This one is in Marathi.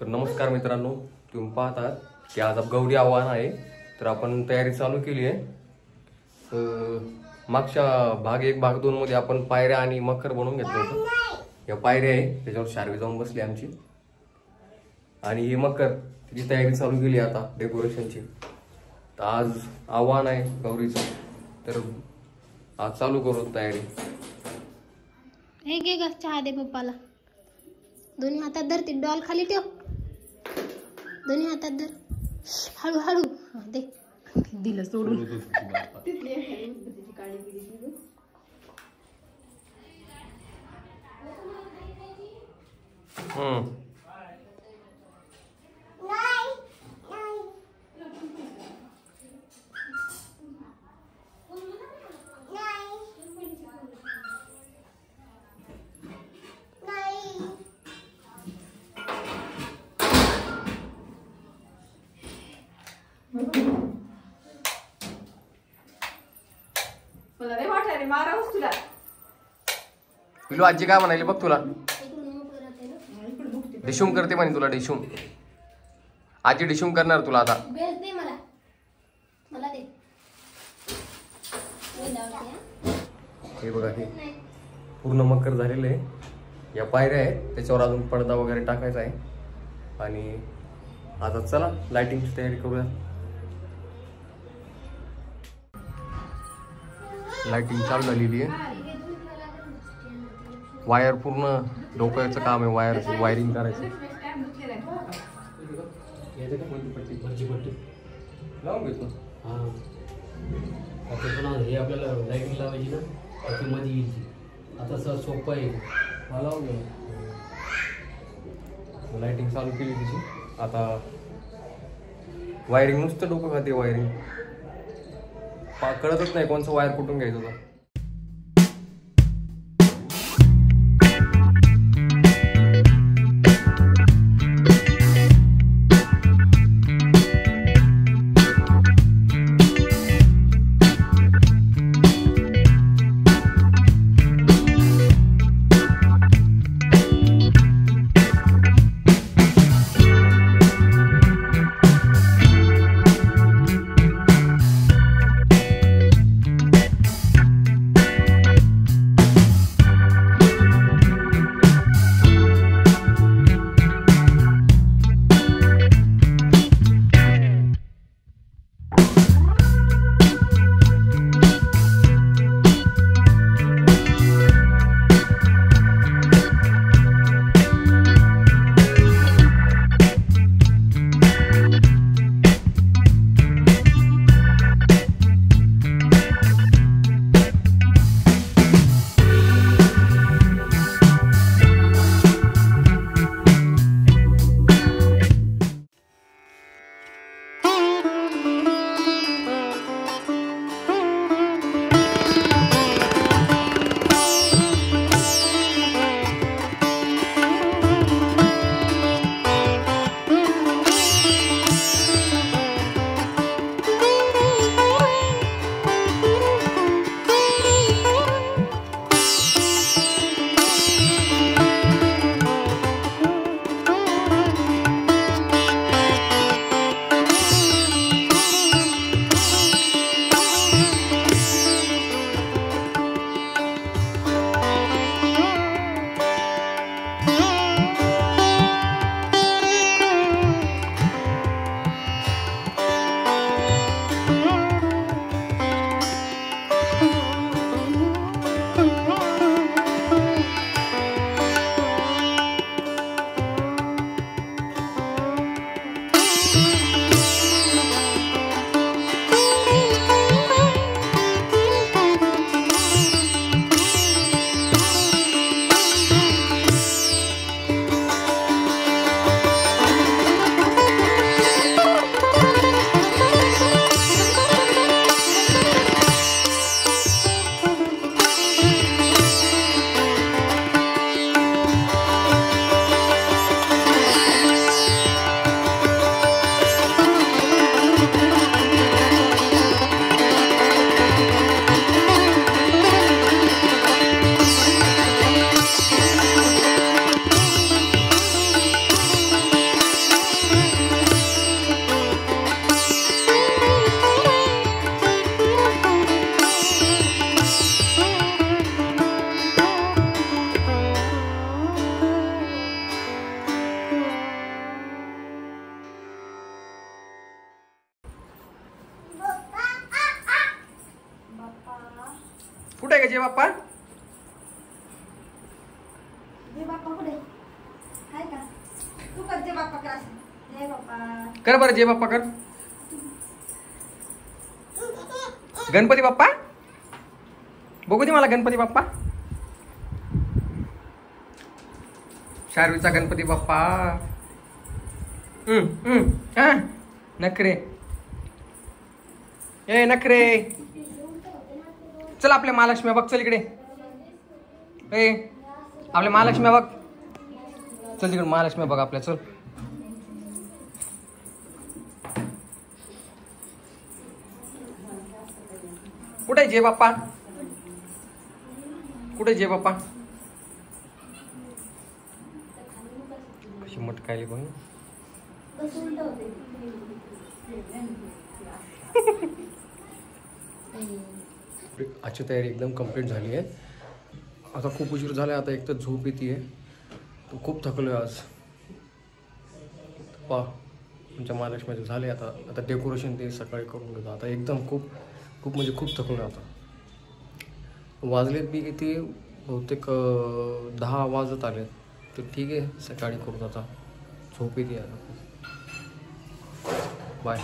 तर नमस्कार मित्रांनो, तुम्ही पाहत आहात की आज गौरी आव्हान आहे. तर आपण तयारी चालू केली आहे. मागच्या भाग 1 भाग 2 मध्ये आपण पायऱ्या आणि मखर बनवून घेतलं होतं. या पायऱ्या आहे, त्याच्यावर शार्वी जाऊन बसली आमची. आणि ही मखर ची तयारी चालू केली आता डेकोरेशनची. तर आज आव्हान आहे गौरीचं, तर आज चालू करू तयारी. हे घे ग, चहा दे पप्पाला. दोन्ही हातात धर, ती डॉल खाली ठेव. दोन्ही हातात धर, हळू हळू. दे, दिलं सोडून. मला नाही वाटलं मारावंच तुला. पिलू आजी काय म्हणाली बघ तुला. डिशूम करते म्हणे तुला. डिशूम आजी डिशूम करणार तुला आता. बेस दे मला, मला दे. हे बघा, हे पूर्ण मकर झालेलं आहे. या पायऱ्या आहेत, त्याच्यावर अजून पडदा वगैरे टाकायचा आहे. आणि आता चला लाइटिंगची तयारी करूया. लाइटिंग चालू झालेली आहे. वायर पूर्ण डोक्याचं काम आहे. वायरिंग करायचं. लावून घेतो. हे आपल्याला लाईटिंग लावायची ना, ती मध्ये येईल. आता सोपं आहे. लावून घे. लाइटिंग चालू केली तिची. आता वायरिंग नुसतं डोकं खाते. वायरिंग कळतच नाही कोणचं वायर कुठून घ्यायचं होतं. हे बाप्पा कुठे काय का तू कर जय बाप्पा कर असं. जय बाप्पा कर बरं जय बाप्पा कर. गणपती बाप्पा बघू दे मला गणपती बाप्पा. शार्वीचा गणपती बाप्पा. हा नखरे ए नखरे. चल आपल्या महालक्ष्मी बघ. चल इकडे ए आपल्या महालक्ष्मी बघ. चल तिकडे महालक्ष्मी बघ आपल्या. चल कुठे जय बाप्पा. कुठे जय बाप्पा. कशी मटकायली बघ. आजची तयारी एकदम कंप्लीट झाली आहे. आता खूप उशीर झाला. आता एक तर झोप येते. तो खूप थकलोय आज. पा आमच्या महालक्ष्मीचं झाले. आता डेकोरेशन ते सकाळी करून घेतो. आता एकदम खूप खूप म्हणजे खूप थकलोय. आता वाजलेत बी किती बहुतेक 10 वाजत आलेत. तर ठीक आहे सकाळी करून. आता झोप येते. आता बाय.